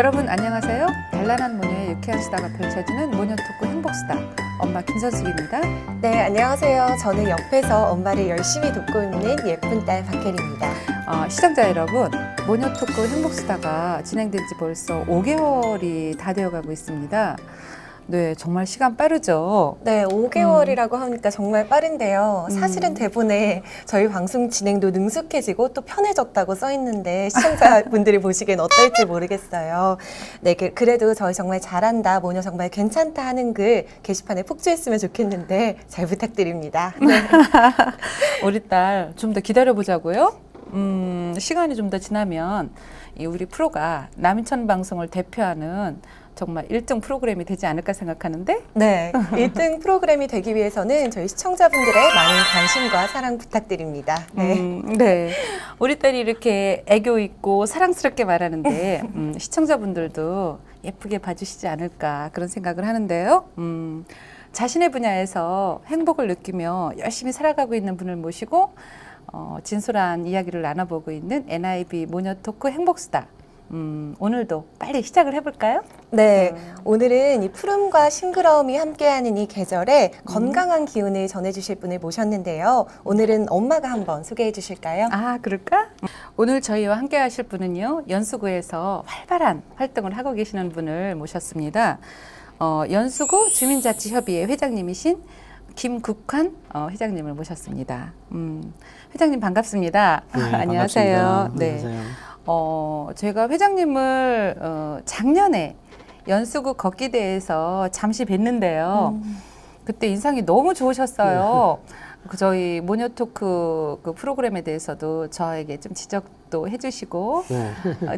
여러분 안녕하세요. 단란한 모녀의 유쾌한 수다가 펼쳐지는 모녀 토크 행복수다. 엄마 김선숙입니다. 네, 안녕하세요. 저는 옆에서 엄마를 열심히 돕고 있는 예쁜 딸 박혜리입니다. 시청자 여러분, 모녀 토크 행복수다가 진행된 지 벌써 5개월이 다 되어가고 있습니다. 네, 정말 시간 빠르죠? 네, 5개월이라고 하니까 정말 빠른데요. 사실은 대본에 저희 방송 진행도 능숙해지고 또 편해졌다고 써 있는데 시청자분들이 보시기엔 어떨지 모르겠어요. 네, 그래도 저희 정말 잘한다, 모녀 정말 괜찮다 하는 글 게시판에 폭주했으면 좋겠는데 잘 부탁드립니다. 네. 우리 딸 좀 더 기다려보자고요? 시간이 좀 더 지나면 이 우리 프로가 남인천 방송을 대표하는 정말 1등 프로그램이 되지 않을까 생각하는데? 네, 1등 프로그램이 되기 위해서는 저희 시청자분들의 많은 관심과 사랑 부탁드립니다. 네. 네. 우리 딸이 이렇게 애교 있고 사랑스럽게 말하는데 시청자분들도 예쁘게 봐주시지 않을까 그런 생각을 하는데요. 자신의 분야에서 행복을 느끼며 열심히 살아가고 있는 분을 모시고 진솔한 이야기를 나눠보고 있는 NIB 모녀 토크 행복수다. 오늘도 빨리 시작을 해볼까요? 네, 오늘은 이 푸름과 싱그러움이 함께하는 이 계절에 건강한 기운을 전해주실 분을 모셨는데요. 오늘은 엄마가 한번 소개해 주실까요? 아, 그럴까? 오늘 저희와 함께 하실 분은요, 연수구에서 활발한 활동을 하고 계시는 분을 모셨습니다. 연수구 주민자치협의회 회장님이신 김국환 회장님을 모셨습니다. 회장님 반갑습니다. 네, 안녕하세요. 반갑습니다. 네. 안녕하세요. 제가 회장님을 작년에 연수구 걷기대에서 잠시 뵀는데요. 그때 인상이 너무 좋으셨어요. 저희 모녀 토크 그 프로그램에 대해서도 저에게 좀 지적도 해주시고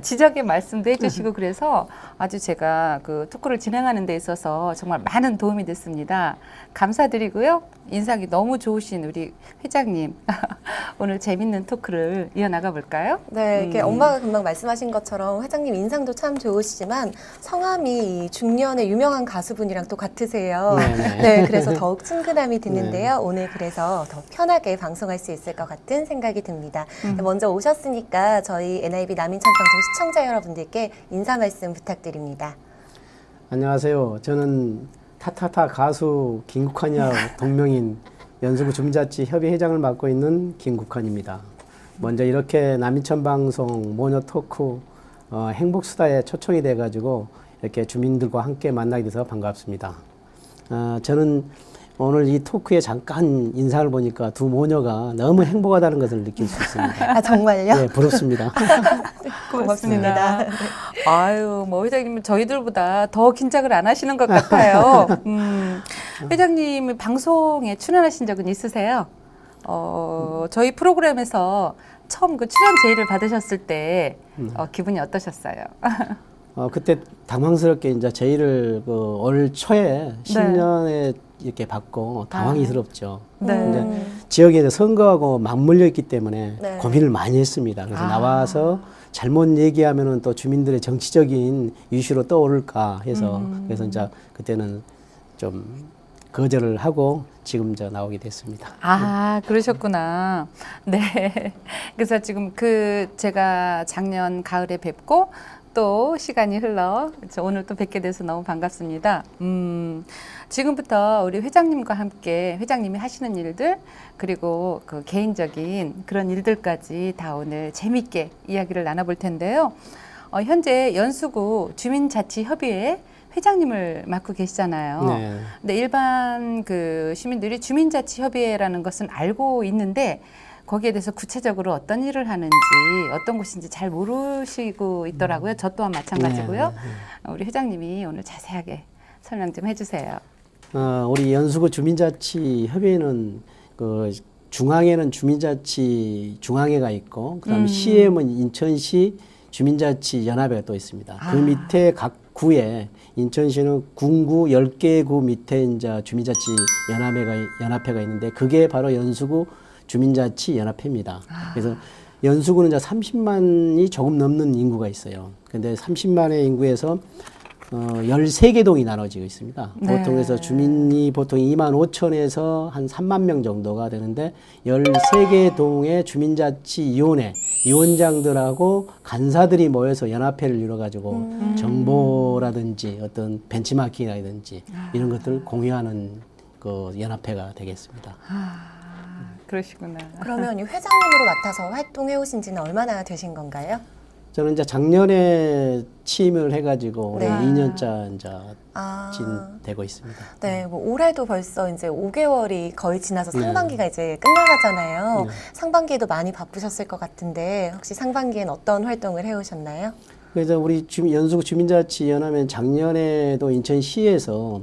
지적의 말씀도 해주시고 그래서 아주 제가 그 토크를 진행하는 데 있어서 정말 많은 도움이 됐습니다. 감사드리고요. 인상이 너무 좋으신 우리 회장님 오늘 재밌는 토크를 이어나가 볼까요? 네, 이렇게 엄마가 금방 말씀하신 것처럼 회장님 인상도 참 좋으시지만 성함이 중년의 유명한 가수분이랑 또 같으세요. 네, 그래서 더욱 친근함이 드는데요. 오늘 그래서 더 편하게 방송할 수 있을 것 같은 생각이 듭니다. 먼저 오셨으니까 저희 NIB 남인천 방송 시청자 여러분들께 인사 말씀 부탁드립니다. 안녕하세요. 저는 타타타 가수 김국환이와 동명인 연수구 주민자치 협의 회장을 맡고 있는 김국환입니다. 먼저 이렇게 남인천 방송 모녀 토크 행복수다에 초청이 돼가지고 이렇게 주민들과 함께 만나게 돼서 반갑습니다. 저는 오늘 이 토크에 잠깐 인상을 보니까 두 모녀가 너무 행복하다는 것을 느낄 수 있습니다. 아, 정말요? 네, 부럽습니다. 고맙습니다. 네. 아유, 뭐 회장님은 저희들보다 더 긴장을 안 하시는 것 같아요. 회장님이 방송에 출연하신 적은 있으세요? 저희 프로그램에서 처음 그 출연 제의를 받으셨을 때 기분이 어떠셨어요? 그때 당황스럽게 이제 제의를 올 초에 신년에 이렇게 받고 당황스럽죠. 근데 지역에 선거하고 맞물려 있기 때문에 고민을 많이 했습니다. 그래서 나와서 잘못 얘기하면은 또 주민들의 정치적인 이슈로 떠오를까 해서 그래서 이제 그때는 좀 거절을 하고 지금 나오게 됐습니다. 아, 그러셨구나. 네. 그래서 지금 제가 작년 가을에 뵙고 또 시간이 흘러 오늘 또 뵙게 돼서 너무 반갑습니다. 지금부터 우리 회장님과 함께 회장님이 하시는 일들 그리고 그 개인적인 그런 일들까지 다 오늘 재밌게 이야기를 나눠볼 텐데요. 현재 연수구 주민자치협의회 회장님을 맡고 계시잖아요. 네. 근데 일반 그 시민들이 주민자치협의회라는 것은 알고 있는데 거기에 대해서 구체적으로 어떤 일을 하는지 어떤 곳인지 잘 모르시고 있더라고요. 저 또한 마찬가지고요. 우리 회장님이 오늘 자세하게 설명 좀 해주세요. 우리 연수구 주민자치협의회는 그 중앙에는 주민자치 중앙회가 있고 그다음에 시에는 인천시 주민자치연합회가 또 있습니다. 그 밑에 각 구에 인천시는 군구 10개 구 밑에 이제 주민자치연합회가 있는데 그게 바로 연수구 주민자치연합회입니다. 그래서 연수구는 이제 30만이 조금 넘는 인구가 있어요. 근데 30만의 인구에서 13개 동이 나눠지고 있습니다. 네. 보통 해서 주민이 보통 2만 5천에서 한 3만 명 정도가 되는데 13개 동의 주민자치위원회 위원장들하고 간사들이 모여서 연합회를 이뤄가지고 정보라든지 어떤 벤치마킹이라든지 이런 것들을 공유하는 그 연합회가 되겠습니다. 그러시구나. 그러면 이 회장님으로 맡아서 활동해 오신 지는 얼마나 되신 건가요? 저는 이제 작년에 취임을 해가지고 네. 올해 2년차 이제 아, 되고 있습니다. 네, 뭐 올해도 벌써 이제 5개월이 거의 지나서 네. 상반기가 이제 끝나가잖아요. 네. 상반기에도 많이 바쁘셨을 것 같은데 혹시 상반기엔 어떤 활동을 해오셨나요? 그래서 우리 연수구 주민자치연합은 작년에도 인천시에서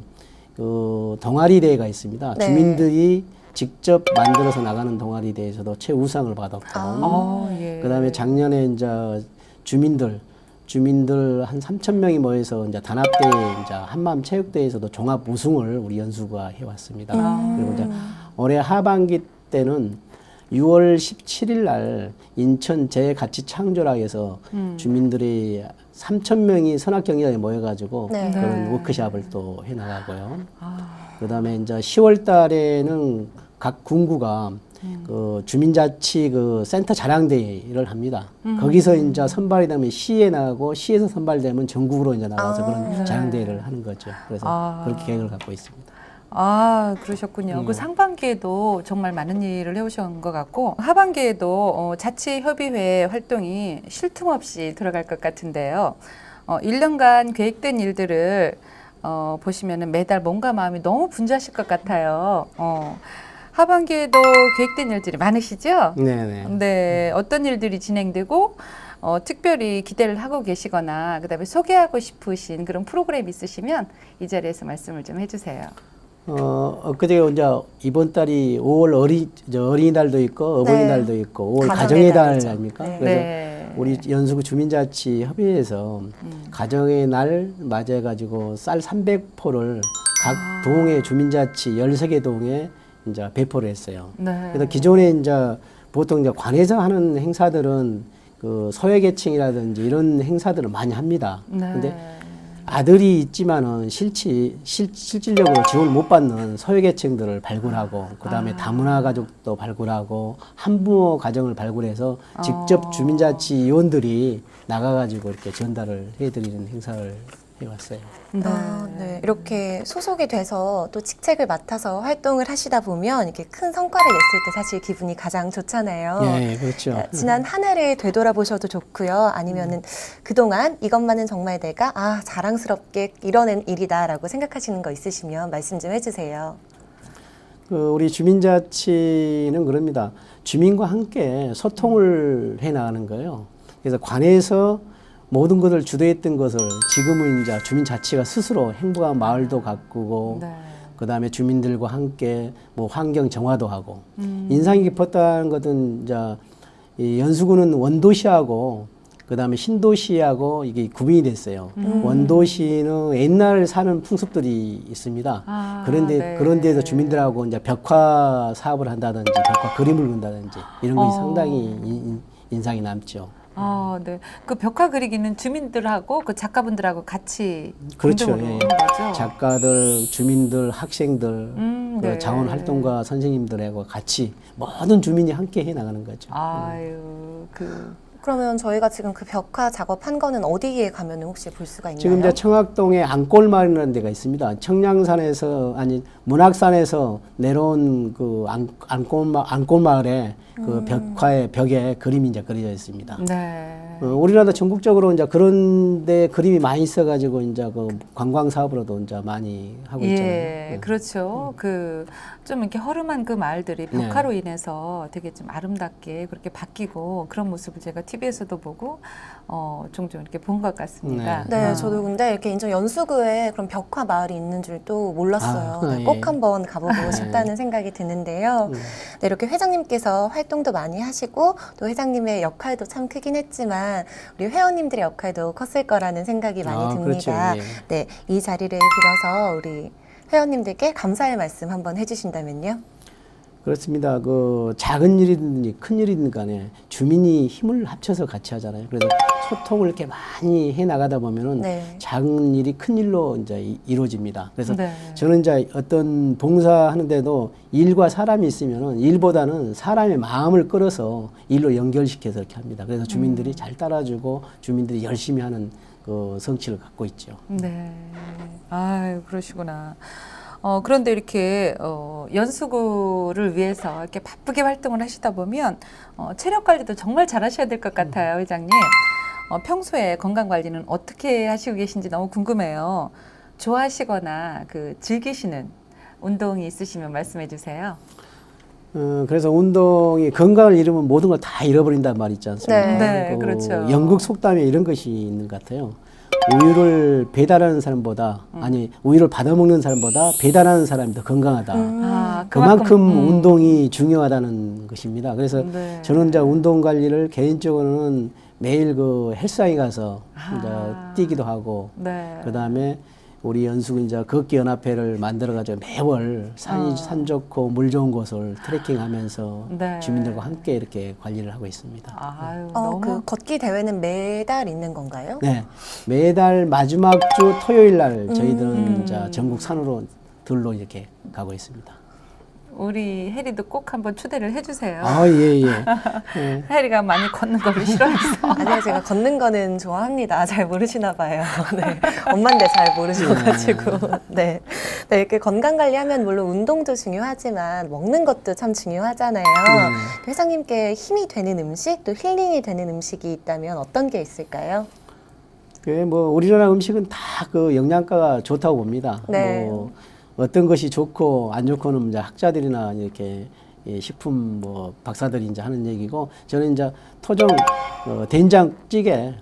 그 동아리 대회가 있습니다. 네. 주민들이 직접 만들어서 나가는 동아리 대회에서도 최우상을 받았고, 예. 그다음에 작년에 이제 주민들 한 3천 명이 모여서 이제 단합대회 이제 한마음 체육대회에서도 종합 우승을 우리 연수가 해왔습니다. 그리고 이제 올해 하반기 때는 6월 17일 날 인천 재가치창조락에서 주민들이 3천 명이 선악경제에 모여가지고 네. 그런 네. 워크숍을 또 해나가고요. 그다음에 이제 10월 달에는 각 군구가 그 주민자치 그 센터 자랑대회를 합니다. 거기서 이제 선발이 되면 시에 나가고 시에서 선발되면 전국으로 이제 나가서 그런 자랑대회를 하는 거죠. 그래서 그렇게 계획을 갖고 있습니다. 그러셨군요. 그 상반기에도 정말 많은 일을 해오신 것 같고 하반기에도 자치협의회 활동이 쉴 틈 없이 들어갈 것 같은데요. 1년간 계획된 일들을 보시면은 매달 몸과 마음이 너무 분주하실 것 같아요. 하반기에도 계획된 일들이 많으시죠? 네네. 네, 어떤 일들이 진행되고 특별히 기대를 하고 계시거나 그다음에 소개하고 싶으신 그런 프로그램 있으시면 이 자리에서 말씀을 좀 해주세요. 그제 이제 이번 달이 5월 어린이날도 있고 네. 어버이날도 있고 5월 가정의 가정의 달 달이죠. 아닙니까? 네. 그래서 네. 우리 연수구 주민자치 협의회에서 가정의 날 맞아가지고 쌀 300포를 각 동의 주민자치 13개 동에 이제 배포를 했어요. 네. 그래서 기존에 이제 보통 이제 관에서 하는 행사들은 그 소외계층이라든지 이런 행사들을 많이 합니다. 네. 근데 아들이 있지만은 실질적으로 지원을 못 받는 소외계층들을 발굴하고 그다음에 다문화 가족도 발굴하고 한부모 가정을 발굴해서 직접 주민자치위원들이 나가가지고 이렇게 전달을 해드리는 행사를 해왔어요. 네. 이렇게 소속이 돼서 또 직책을 맡아서 활동을 하시다 보면 이렇게 큰 성과를 냈을 때 사실 기분이 가장 좋잖아요. 네, 그렇죠. 지난 한 해를 되돌아보셔도 좋고요. 아니면은 그동안 이것만은 정말 내가 자랑스럽게 이뤄낸 일이다라고 생각하시는 거 있으시면 말씀 좀 해주세요. 우리 주민자치는 그럽니다. 주민과 함께 소통을 해 나가는 거예요. 그래서 관에서 모든 것을 주도했던 것을 지금은 이제 주민자치가 스스로 행복한 마을도 가꾸고 네. 그다음에 주민들과 함께 뭐 환경 정화도 하고 인상이 깊었다는 것은 이제 이 연수구는 원도시하고 그다음에 신도시하고 이게 구분이 됐어요. 원도시는 옛날 사는 풍습들이 있습니다. 그런데 네. 그런 데서 주민들하고 이제 벽화 사업을 한다든지 벽화 그림을 그린다든지 이런 것이 상당히 인상이 남죠. 네. 그 벽화 그리기는 주민들하고 그 작가분들하고 같이 그렇죠. 공동으로 예. 하는 거죠. 작가들, 주민들, 학생들, 그 네. 자원활동가 선생님들하고 같이 모든 주민이 함께 해 나가는 거죠. 그러면 저희가 지금 그 벽화 작업한 거는 어디에 가면 혹시 볼 수가 있나요? 지금 이제 청학동에 안골마을이라는 데가 있습니다. 청량산에서 문학산에서 내려온 그 안골마을에 그 벽에 그림이 이제 그려져 있습니다. 네. 우리나라 전국적으로 이제 그런 데 그림이 많이 있어가지고 이제 그 관광 사업으로도 이제 많이 하고 있잖아요. 예, 그렇죠. 그 좀 이렇게 허름한 그 마을들이 벽화로 인해서 되게 좀 아름답게 그렇게 바뀌고 그런 모습을 제가 TV에서도 보고 종종 이렇게 본 것 같습니다. 네, 저도 근데 이렇게 인천 연수구에 그런 벽화 마을이 있는 줄도 몰랐어요. 네, 예. 꼭 한번 가보고 싶다는 생각이 드는데요. 네, 이렇게 회장님께서 활동도 많이 하시고 또 회장님의 역할도 참 크긴 했지만 우리 회원님들의 역할도 컸을 거라는 생각이 많이 듭니다. 그렇죠. 예. 네, 이 자리를 빌어서 우리 회원님들께 감사의 말씀 한번 해주신다면요. 그렇습니다. 그 작은 일이든지 큰 일이든 간에 주민이 힘을 합쳐서 같이 하잖아요. 그래서 소통을 이렇게 많이 해 나가다 보면은 네. 작은 일이 큰 일로 이제 이루어집니다. 그래서 네. 저는 이제 어떤 봉사하는데도 일과 사람이 있으면은 일보다는 사람의 마음을 끌어서 일로 연결시켜서 이렇게 합니다. 그래서 주민들이 잘 따라주고 주민들이 열심히 하는 그 성취를 갖고 있죠. 네. 아유, 그러시구나. 그런데 이렇게 연수구를 위해서 이렇게 바쁘게 활동을 하시다 보면 체력 관리도 정말 잘 하셔야 될 것 같아요, 회장님. 평소에 건강 관리는 어떻게 하시고 계신지 너무 궁금해요. 좋아하시거나 즐기시는 운동이 있으시면 말씀해 주세요. 그래서 운동이 건강을 잃으면 모든 걸 다 잃어버린단 말이 있지 않습니까? 네. 네, 그렇죠. 영국 속담에 이런 것이 있는 것 같아요. 우유를 배달하는 사람보다 아니 우유를 받아먹는 사람보다 배달하는 사람이 더 건강하다. 아, 그만큼 운동이 중요하다는 것입니다. 그래서 네. 저는 이제 운동 관리를 개인적으로는 매일 그 헬스장에 가서 이제 뛰기도 하고 네. 그다음에 우리 연수구 이제 걷기 연합회를 만들어 가지고 매월 산 좋고 물 좋은 곳을 트레킹하면서 네. 주민들과 함께 이렇게 관리를 하고 있습니다. 아유, 너무 그 걷기 대회는 매달 있는 건가요? 네, 매달 마지막 주 토요일 날 저희들은 이제 전국 산으로 들로 이렇게 가고 있습니다. 우리 혜리도 꼭 한번 초대를 해주세요. 아, 예, 예. 예. 혜리가 많이 걷는 거를 싫어해서. 아니요, 제가 걷는 거는 좋아합니다. 잘 모르시나 봐요. 네. 엄마인데 잘 모르셔가지고. 네. 네, 이렇게 건강 관리하면 물론 운동도 중요하지만 먹는 것도 참 중요하잖아요. 회장님께 힘이 되는 음식, 또 힐링이 되는 음식이 있다면 어떤 게 있을까요? 뭐 우리나라 음식은 다 그 영양가가 좋다고 봅니다. 네. 뭐 어떤 것이 좋고 안 좋고는 이제 학자들이나 이렇게 식품 뭐 박사들이 이제 하는 얘기고 저는 이제 토종 된장찌개를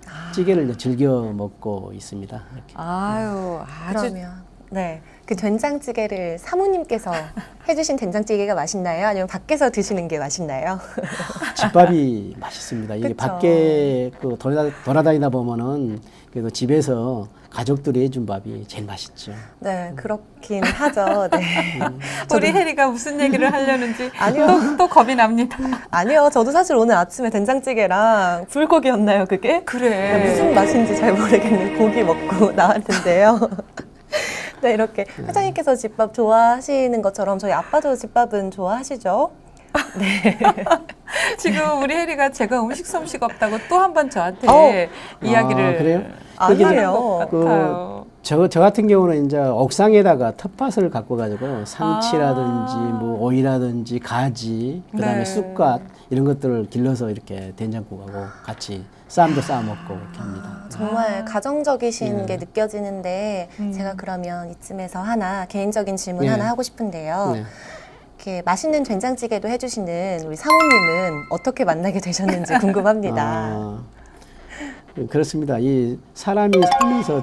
이제 즐겨 먹고 있습니다. 이렇게. 아유, 아주 그러면 네, 그 된장찌개를 사모님께서 해주신 된장찌개가 맛있나요? 아니면 밖에서 드시는 게 맛있나요? 집밥이 맛있습니다. 이게 그쵸. 밖에 그 돌아다니다 보면은 그래도 집에서 가족들이 해준 밥이 제일 맛있죠. 네, 그렇긴 하죠. 네. 우리 혜리가 무슨 얘기를 하려는지 아니요. 또 겁이 납니다. 아니요, 저도 사실 오늘 아침에 된장찌개랑 불고기였나요, 그게? 그래. 네, 무슨 맛인지 잘 모르겠는 고기 먹고 나왔는데요. 네, 이렇게 회장님께서 집밥 좋아하시는 것처럼 저희 아빠도 집밥은 좋아하시죠? 지금 우리 혜리가 제가 음식 솜씨가 없다고 또 한 번 저한테 이야기를 아, 그래요? 아니에요. 것 같아요. 저 같은 경우는 이제 옥상에다가 텃밭을 갖고 가지고 상치라든지 뭐 오이라든지 가지 그다음에 네. 쑥갓 이런 것들을 길러서 이렇게 된장국하고 같이 쌈도 싸 먹고 이렇게 합니다. 정말 가정적이신 네. 게 느껴지는데 제가 그러면 이쯤에서 하나 개인적인 질문 네. 하나 하고 싶은데요. 네. 이렇게 맛있는 된장찌개도 해주시는 우리 사모님은 어떻게 만나게 되셨는지 궁금합니다. 아, 그렇습니다. 이 사람이 살면서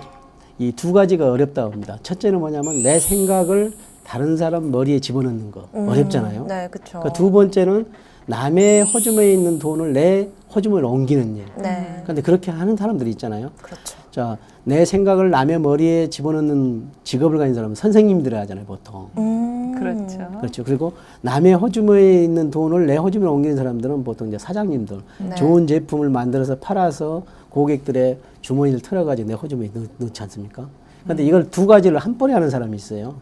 이 두 가지가 어렵다고 합니다. 첫째는 뭐냐면 내 생각을 다른 사람 머리에 집어넣는 거 어렵잖아요. 네, 그렇죠. 두 번째는 남의 호주머니에 있는 돈을 내 호주머니로 옮기는 일. 네, 그런데 그렇게 하는 사람들이 있잖아요. 그렇죠. 자, 내 생각을 남의 머리에 집어넣는 직업을 가진 사람은 선생님들이 하잖아요, 보통. 그렇죠. 그렇죠. 그리고 남의 호주머니에 있는 돈을 내 호주머니로 옮기는 사람들은 보통 이제 사장님들. 네. 좋은 제품을 만들어서 팔아서 고객들의 주머니를 털어가지고 내 호주머니에 넣지 않습니까? 그런데 이걸 두 가지를 한 번에 하는 사람이 있어요.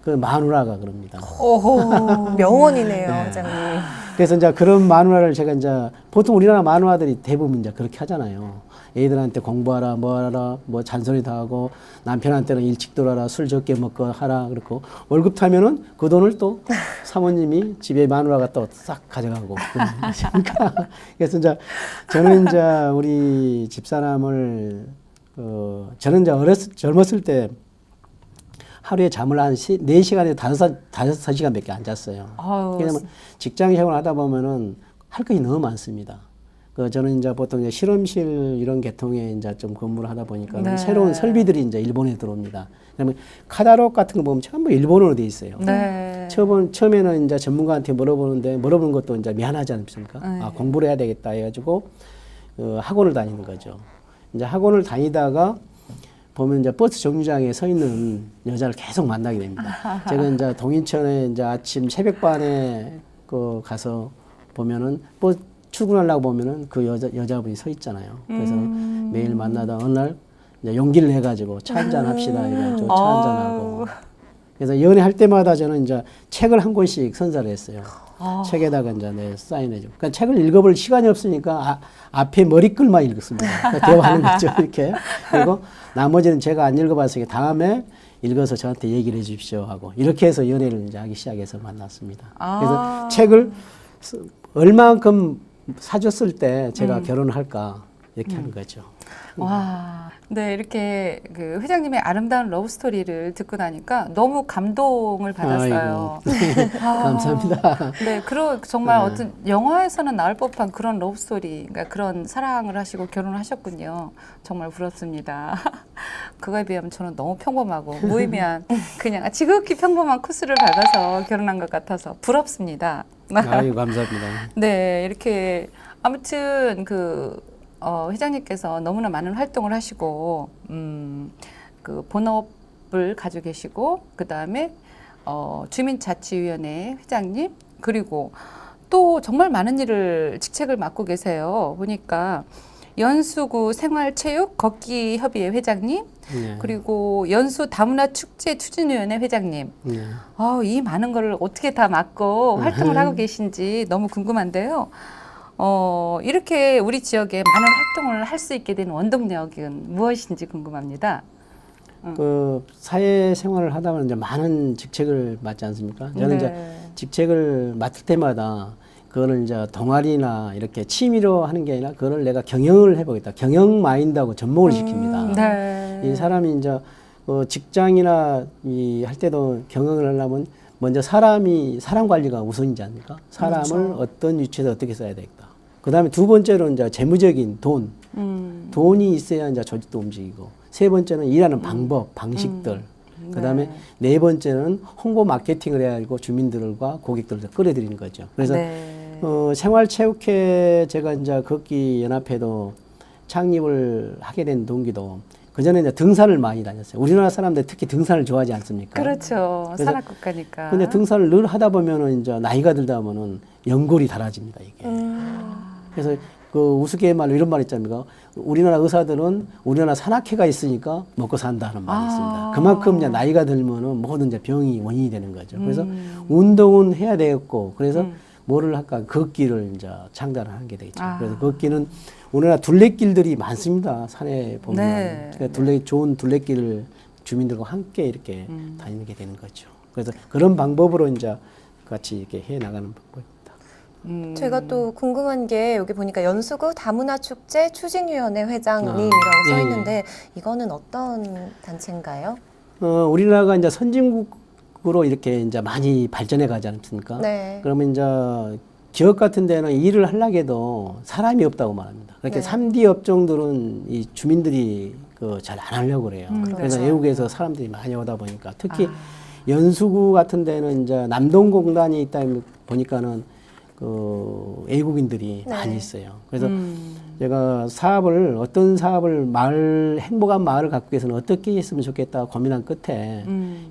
그 마누라가 그럽니다. 오호, 명언이네요, 네. 회장님. 그래서 이제 그런 마누라를 제가 이제 보통 우리나라 마누라들이 대부분 이제 그렇게 하잖아요. 애들한테 공부하라, 뭐 하라, 뭐 잔소리 다 하고 남편한테는 일찍 들어와라, 술 적게 먹고 하라 그렇고 월급 타면은 그 돈을 또 사모님이 집에 마누라가 또 싹 가져가고 그러니까 그래서 이제 저는 이제 우리 집사람을 저는 이제 젊었을 때 하루에 잠을 한 4시간에서 5시간밖에 안 잤어요. 아유, 왜냐면 직장 생활을 하다 보면은 할 것이 너무 많습니다. 저는 이제 보통 이제 실험실 이런 계통에 이제 좀 근무를 하다 보니까 네. 새로운 설비들이 이제 일본에 들어옵니다. 그다음에 카다롯 같은 거 보면 전부 일본어로 돼 있어요. 네. 처음에는 이제 전문가한테 물어보는데 물어보는 것도 이제 미안하지 않습니까? 네. 아, 공부를 해야 되겠다 해가지고 학원을 다니는 거죠. 이제 학원을 다니다가 보면 이제 버스 정류장에 서 있는 여자를 계속 만나게 됩니다. 제가 이제 동인천에 이제 아침 새벽반에 그 가서 보면은 버스 출근하려고 보면은 그 여자분이 서 있잖아요. 그래서 매일 만나다 어느 날 이제 용기를 내가지고 차 한잔 합시다 이래가지고 차 한잔 하고. 그래서 연애할 때마다 저는 이제 책을 한 권씩 선사를 했어요. 책에다가 이제 내 사인해주고. 그러니까 책을 읽어볼 시간이 없으니까 앞에 머리글만 읽었습니다. 그러니까 대화하는 거죠, 이렇게. 그리고 나머지는 제가 안 읽어봤으니까 다음에 읽어서 저한테 얘기를 해주십시오 하고 이렇게 해서 연애를 이제 하기 시작해서 만났습니다. 그래서 책을 얼만큼 사줬을 때 제가 결혼을 할까 이렇게 하는 거죠. 와, 네, 이렇게 그 회장님의 아름다운 러브 스토리를 듣고 나니까 너무 감동을 받았어요. 감사합니다. 네, 정말 네. 어떤 영화에서는 나올 법한 그런 러브 스토리, 그러니까 그런 사랑을 하시고 결혼하셨군요. 정말 부럽습니다. 그거에 비하면 저는 너무 평범하고 무의미한 그냥 지극히 평범한 코스를 밟아서 결혼한 것 같아서 부럽습니다. 아유, 감사합니다. 네, 이렇게 아무튼 회장님께서 너무나 많은 활동을 하시고, 그 본업을 가지고 계시고, 그 다음에 주민자치위원회 회장님, 그리고 또 정말 많은 직책을 맡고 계세요. 보니까 연수구 생활체육 걷기협의회 회장님, 네. 그리고 연수 다문화 축제 추진위원회 회장님. 네. 이 많은 거를 어떻게 다 맡고 활동을 하고 계신지 너무 궁금한데요. 이렇게 우리 지역에 많은 활동을 할 수 있게 된 원동력은 무엇인지 궁금합니다. 그 사회생활을 하다 보면 이제 많은 직책을 맡지 않습니까? 저는 네. 이제 직책을 맡을 때마다 그거를 이제 동아리나 이렇게 취미로 하는 게 아니라 그거를 내가 경영을 해보겠다. 경영 마인드하고 접목을 시킵니다. 네. 이 사람이 이제 직장이나 할 때도 경영을 하려면 먼저 사람 관리가 우선이지 않습니까? 사람을 그렇죠. 어떤 위치에서 어떻게 써야 되겠다. 그 다음에 두 번째로 이제 재무적인 돈이 있어야 이제 조직도 움직이고, 세 번째는 일하는 방법, 방식들. 그 다음에 네 번째는 홍보 마케팅을 해가지고 주민들과 고객들을 끌어들이는 거죠. 그래서 생활체육회 제가 이제 걷기 연합회도 창립을 하게 된 동기도 그 전에 이제 등산을 많이 다녔어요. 우리나라 사람들 특히 등산을 좋아하지 않습니까? 그렇죠. 산악국가니까. 근데 등산을 늘 하다 보면은 이제 나이가 들다 보면은 연골이 닳아집니다, 이게. 그래서 그 우스갯 말로 이런 말 있잖아요. 우리나라 의사들은 우리나라 산악회가 있으니까 먹고 산다는 말이 있습니다. 그만큼 이제 나이가 들면은 모든 이제 병이 원인이 되는 거죠. 그래서 운동은 해야 되겠고, 그래서 뭐를 할까? 걷기를 이제 창단을 하게 되겠죠. 그래서 걷기는 우리나라 둘레길들이 많습니다. 산에 보면. 네. 그러니까 좋은 둘레길을 주민들과 함께 이렇게 다니게 되는 거죠. 그래서 그런 방법으로 이제 같이 이렇게 해 나가는 방법입니다. 제가 또 궁금한 게 여기 보니까 연수구 다문화 축제 추진위원회 회장님이라고 써 있는데 이거는 어떤 단체인가요? 우리나라가 이제 선진국으로 이렇게 이제 많이 발전해 가지 않습니까? 네. 그러면 이제 지역 같은 데는 일을 하려고 해도 사람이 없다고 말합니다. 그렇게 네. 3D 업종들은 이 주민들이 잘 안 하려고 그래요. 그래서 그렇죠. 외국에서 사람들이 많이 오다 보니까 특히 연수구 같은 데는 이제 남동공단이 있다 보니까는 그 외국인들이 네. 많이 있어요. 그래서 제가 어떤 사업을 행복한 마을을 갖기 위해서는 어떻게 했으면 좋겠다 고민한 끝에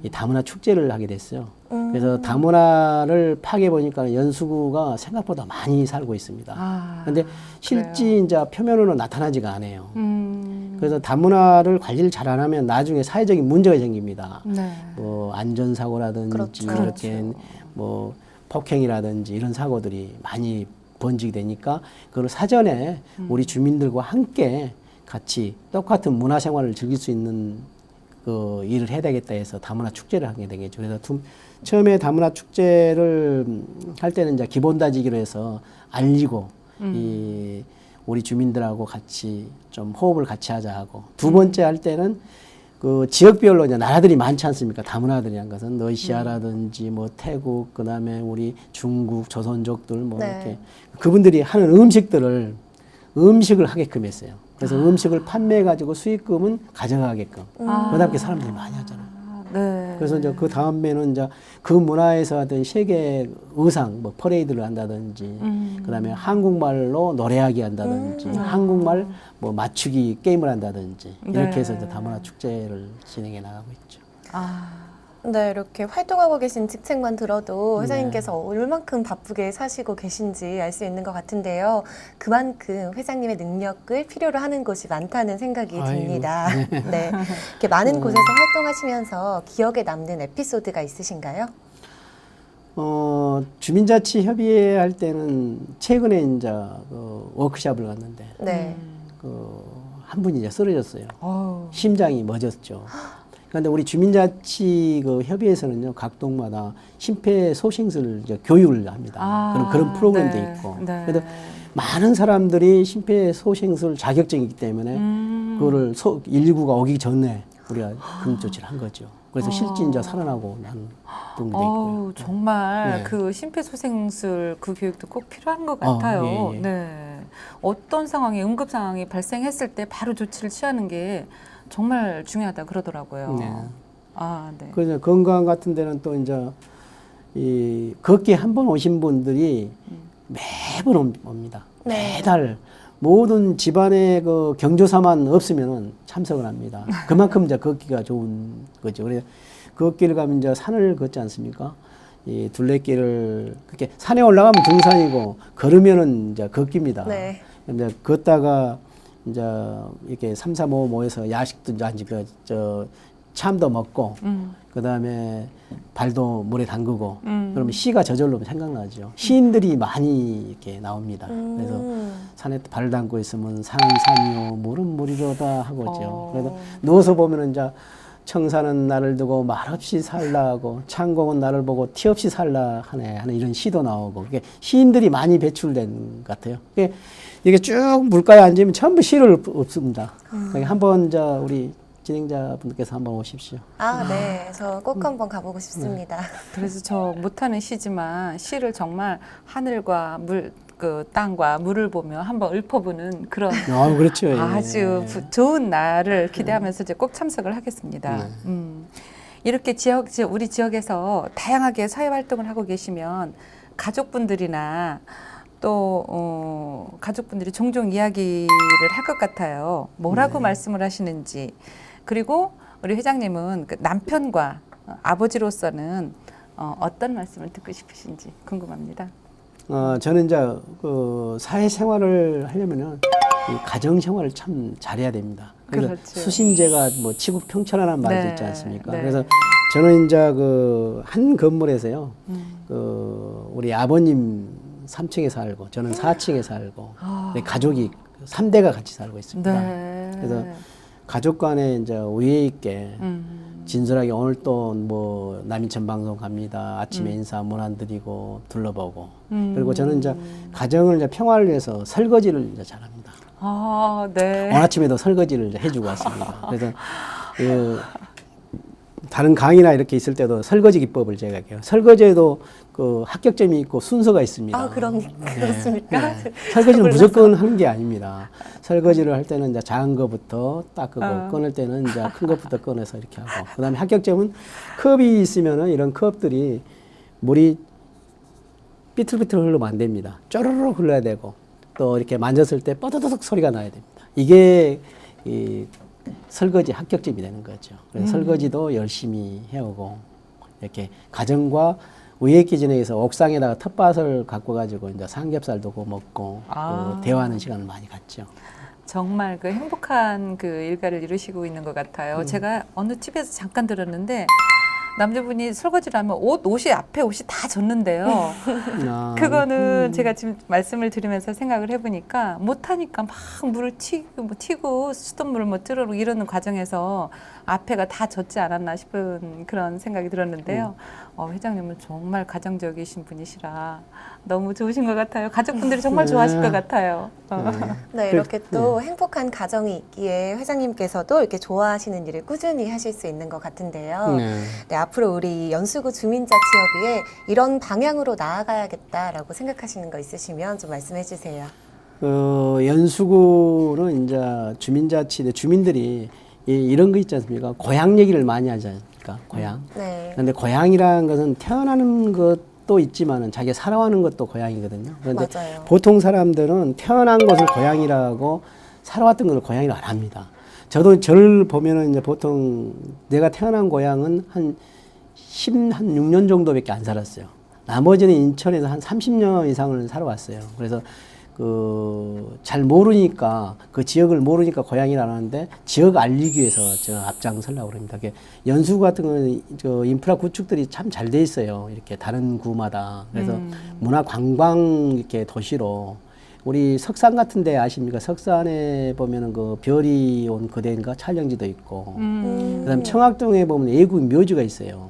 이 다문화 축제를 하게 됐어요. 그래서 다문화를 파악해 보니까 연수구가 생각보다 많이 살고 있습니다. 그런데 실제 이제 표면으로 나타나지가 않아요. 그래서 다문화를 관리를 잘 안 하면 나중에 사회적인 문제가 생깁니다. 네. 뭐 안전사고라든지 그렇죠. 이렇게 뭐 폭행이라든지 이런 사고들이 많이 번지게 되니까 그걸 사전에 우리 주민들과 함께 같이 똑같은 문화생활을 즐길 수 있는 그 일을 해야 되겠다 해서 다문화 축제를 하게 되겠죠. 그래서 처음에 다문화 축제를 할 때는 이제 기본 다지기로 해서 알리고 우리 주민들하고 같이 좀 호흡을 같이 하자 하고, 두 번째 할 때는 그 지역별로 이제 나라들이 많지 않습니까? 다문화들이란 것은 러시아라든지 뭐 태국, 그다음에 우리 중국, 조선족들 뭐 네. 이렇게 그분들이 하는 음식을 하게끔 했어요. 그래서 음식을 판매해 가지고 수익금은 가져가게끔. 그다음에 사람들이 많이 하잖아요. 네. 그래서 이제 그 다음에는 이제 그 문화에서 하던 세계 의상, 뭐 퍼레이드를 한다든지, 그다음에 한국말로 노래하기 한다든지, 한국말 뭐 맞추기 게임을 한다든지 이렇게 네. 해서 이제 다문화 축제를 진행해 나가고 있죠. 아, 네, 이렇게 활동하고 계신 직책만 들어도 회장님께서 얼만큼 바쁘게 사시고 계신지 알 수 있는 것 같은데요. 그만큼 회장님의 능력을 필요로 하는 곳이 많다는 생각이 아이고. 듭니다. 네, 이렇게 많은 곳에서 활동하시면서 기억에 남는 에피소드가 있으신가요? 주민자치 협의회 할 때는 최근에 이제 그 워크숍을 갔는데 네. 한 분이 이제 쓰러졌어요. 어우. 심장이 멎었죠. 그런데 우리 주민자치 그 협의회에서는요, 각 동마다 심폐소생술 이제 교육을 합니다. 그런 프로그램도 네. 있고. 네. 그래서 많은 사람들이 심폐소생술 자격증이 있기 때문에 그거를 119가 오기 전에 우리가 응급 조치를 한 거죠. 그래서 실제 이제 살아나고 난 분도 있고요. 어우, 정말 네. 그 심폐소생술 그 교육도 꼭 필요한 것 같아요. 예, 예. 네. 어떤 상황이 응급 상황이 발생했을 때 바로 조치를 취하는 게 정말 중요하다 그러더라고요. 네. 아, 네. 그래서 건강 같은 데는 또 이제 이 걷기 한 번 오신 분들이 매번 옵니다. 네. 매달 모든 집안의 그 경조사만 없으면은 참석을 합니다. 그만큼 이제 걷기가 좋은 거죠. 그래서 걷기를 가면 이제 산을 걷지 않습니까? 이 둘레길을 그렇게 산에 올라가면 등산이고 걸으면은 이제 걷기입니다. 네. 이제 걷다가 이제 이렇게 3, 4, 5 모여서 야식도 이제 참도 먹고 그다음에 발도 물에 담그고 그러면 시가 저절로 생각나죠. 시인들이 많이 이렇게 나옵니다. 그래서 산에 발 담고 있으면 산은 산이요 물은 물이로다 하고죠. 그래서 누워서 보면은 이제 청사는 나를 두고 말없이 살라 하고 창공은 나를 보고 티 없이 살라 하네 하는 이런 시도 나오고 그게 시인들이 많이 배출된 것 같아요. 이게 쭉 물가에 앉으면 전부 시를 읊습니다. 한번 우리 진행자분들께서 한번 오십시오. 아, 네. 저 꼭 한번 가보고 싶습니다. 그래서 저 못하는 시지만 시를 정말 하늘과 그 땅과 물을 보며 한번 읊어보는 그런 그렇죠. 예. 아주 좋은 날을 기대하면서 이제 꼭 참석을 하겠습니다. 네. 이렇게 우리 지역에서 다양하게 사회 활동을 하고 계시면 가족분들이나 또 가족분들이 종종 이야기를 할 것 같아요. 뭐라고 말씀을 하시는지. 그리고 우리 회장님은 그 남편과 아버지로서는 어떤 말씀을 듣고 싶으신지 궁금합니다. 저는 이제 그 사회생활을 하려면은 이 가정생활을 참 잘해야 됩니다. 그래서 그렇죠. 수신제가 뭐 치국평천하라는 말도 네, 있지 않습니까? 네. 그래서 저는 이제 그 한 건물에서요, 그 우리 아버님 3층에 살고 저는 4층에 살고 가족이 3대가 같이 살고 있습니다. 네. 그래서 가족 간에 이제 우애 있게 진솔하게 오늘 또 뭐 남인천 방송 갑니다. 아침에 인사 문 안 드리고 둘러보고 그리고 저는 이제 가정을 이제 평화를 위해서 설거지를 이제 잘합니다. 아, 네. 오늘 아침에도 설거지를 이제 해주고 왔습니다. 그래서 그 다른 강의나 이렇게 있을 때도 설거지 기법을 제가 해요. 설거지에도 그 합격점이 있고 순서가 있습니다. 아, 그렇습니까? 네. 설거지는 무조건 하는 게 아닙니다. 설거지를 할 때는 이제 작은 거부터 닦고 꺼낼 때는 이제 큰 것부터 꺼내서 이렇게 하고 그다음에 합격점은 컵이 있으면은 이런 컵들이 물이 삐뚤삐뚤 흐르면 안 됩니다. 쪼르륵 흘러야 되고 또 이렇게 만졌을 때 뻐드드득 소리가 나야 됩니다. 이게 이 설거지 합격점이 되는 거죠. 그래서 설거지도 열심히 해오고 이렇게 가정과 우애 기준에서 옥상에다가 텃밭을 갖고 가지고 이제 삼겹살도 구워 먹고 그 대화하는 시간을 많이 갖죠. 정말 그 행복한 그 일가를 이루시고 있는 것 같아요. 제가 어느 TV에서 잠깐 들었는데 남자분이 설거지를 하면 옷이 앞에 옷이 다 젖는데요. 그거는 제가 지금 말씀을 드리면서 생각을 해보니까 못하니까 막 물을 튀고 수돗물을 뭐 뜨르르 이러는 과정에서 앞에가 다 젖지 않았나 싶은 그런 생각이 들었는데요. 회장님은 정말 가정적이신 분이시라 너무 좋으신 것 같아요. 가족분들이 정말 좋아하실 것 같아요. 네, 이렇게 또 행복한 가정이 있기에 회장님께서도 이렇게 좋아하시는 일을 꾸준히 하실 수 있는 것 같은데요. 네, 앞으로 우리 연수구 주민자치협의회 이런 방향으로 나아가야겠다라고 생각하시는 거 있으시면 좀 말씀해 주세요. 연수구는 이제 주민자치 주민들이 이런 거 있지 않습니까? 고향 얘기를 많이 하지 않습니까? 아닙니까? 고향. 네. 그런데 고향이라는 것은 태어나는 것도 있지만은 자기가 살아가는 것도 고향이거든요. 그런데 맞아요. 보통 사람들은 태어난 곳을 고향이라고 살아왔던 것을 고향이라고 안 합니다. 저도 저를 보면은 이제 보통 내가 태어난 고향은 한 6년 정도밖에 안 살았어요. 나머지는 인천에서 한 30년 이상을 살아왔어요. 그래서 잘 모르니까 그 지역을 모르니까 고향이라 하는데 지역 알리기 위해서 저 앞장서려고 그럽니다. 연수 같은 거는 저 인프라 구축들이 참 잘 돼 있어요. 이렇게 다른 구마다. 그래서 문화 관광 이렇게 도시로 우리 석산 같은 데 아십니까? 석산에 보면은 그 별이 온 그대인가 촬영지도 있고. 그다음 청학동에 보면 애국인 묘지가 있어요.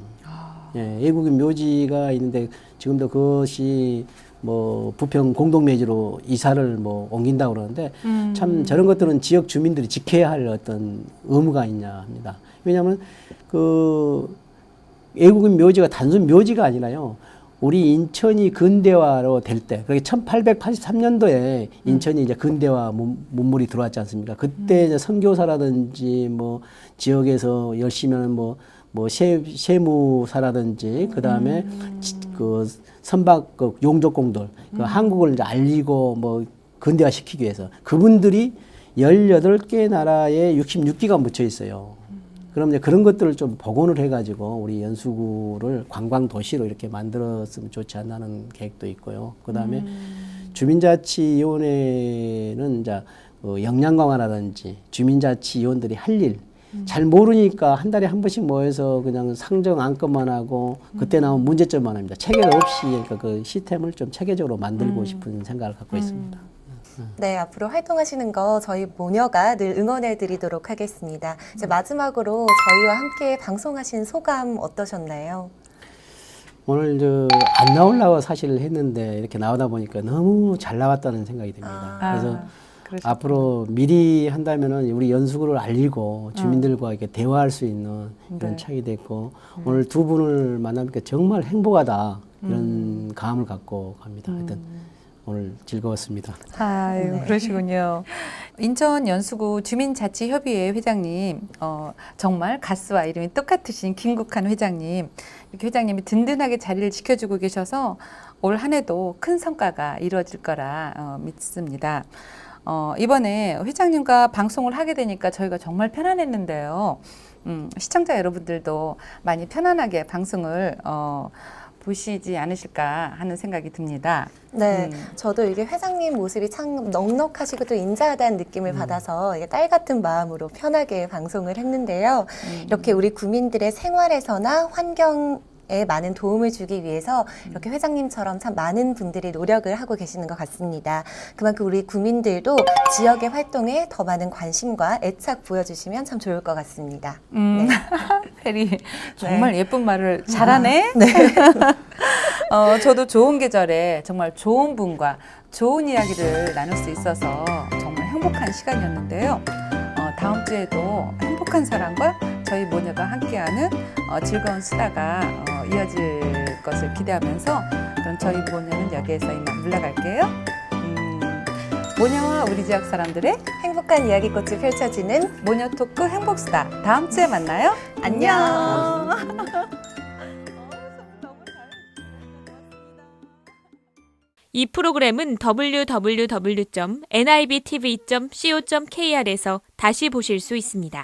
예, 애국인 묘지가 있는데 지금도 그것이 뭐 부평 공동묘지로 이사를 뭐 옮긴다고 그러는데 참 저런 것들은 지역 주민들이 지켜야 할 어떤 의무가 있냐 합니다. 왜냐하면 그 애국인 묘지가 단순 묘지가 아니라요. 우리 인천이 근대화로 될 때, 그게 1883년도에 인천이 이제 근대화 문물이 들어왔지 않습니까? 그때 이제 선교사라든지 뭐 지역에서 열심히 하는 뭐 세무사라든지 그 다음에 그 선박급 용접공들 그 한국을 이제 알리고 뭐 근대화 시키기 위해서 그분들이 18개 나라에 66기가 묻혀 있어요. 그럼 이제 그런 것들을 좀 복원을 해가지고 우리 연수구를 관광 도시로 이렇게 만들었으면 좋지 않나는 계획도 있고요. 그 다음에 주민자치위원회는 이제 역량 강화라든지 주민자치위원들이 할 일 잘 모르니까 한 달에 한 번씩 모여서 그냥 상정 안건만 하고 그때 나온 문제점만 합니다. 체계가 없이 그러니까 그 시스템을 좀 체계적으로 만들고 싶은 생각을 갖고 있습니다. 네, 앞으로 활동하시는 거 저희 모녀가 늘 응원해 드리도록 하겠습니다. 이제 마지막으로 저희와 함께 방송하신 소감 어떠셨나요? 오늘 안 나오려고 사실 했는데 이렇게 나오다 보니까 너무 잘 나왔다는 생각이 듭니다. 그래서 앞으로 미리 한다면은 우리 연수구를 알리고 주민들과 이렇게 대화할 수 있는 이런 차이 됐고 오늘 두 분을 만나니까 정말 행복하다 이런 감을 갖고 갑니다. 하여튼 오늘 즐거웠습니다. 아유, 그러시군요. 인천 연수구 주민자치협의회 회장님, 정말 가수와 이름이 똑같으신 김국환 회장님, 이렇게 회장님이 든든하게 자리를 지켜주고 계셔서 올 한 해도 큰 성과가 이루어질 거라 믿습니다. 이번에 회장님과 방송을 하게 되니까 저희가 정말 편안했는데요. 시청자 여러분들도 많이 편안하게 방송을 보시지 않으실까 하는 생각이 듭니다. 네, 저도 이게 회장님 모습이 참 넉넉하시고 또 인자하다는 느낌을 받아서 이게 딸 같은 마음으로 편하게 방송을 했는데요. 이렇게 우리 구민들의 생활에서나 환경에 많은 도움을 주기 위해서 이렇게 회장님처럼 참 많은 분들이 노력을 하고 계시는 것 같습니다. 그만큼 우리 구민들도 지역의 활동에 더 많은 관심과 애착 보여주시면 참 좋을 것 같습니다. 네. 페리 정말 예쁜 말을 잘하네. 네. 저도 좋은 계절에 정말 좋은 분과 좋은 이야기를 나눌 수 있어서 정말 행복한 시간이었는데요. 다음 주에도 행복한 사람과 저희 모녀가 함께하는 즐거운 수다가 이어질 것을 기대하면서 그럼 저희 모녀는 여기에서 이만 물러갈게요. 모녀와 우리 지역 사람들의 행복한 이야기꽃이 펼쳐지는 모녀 토크 행복수다. 다음 주에 만나요. 안녕. 이 프로그램은 www.nibtv.co.kr에서 다시 보실 수 있습니다.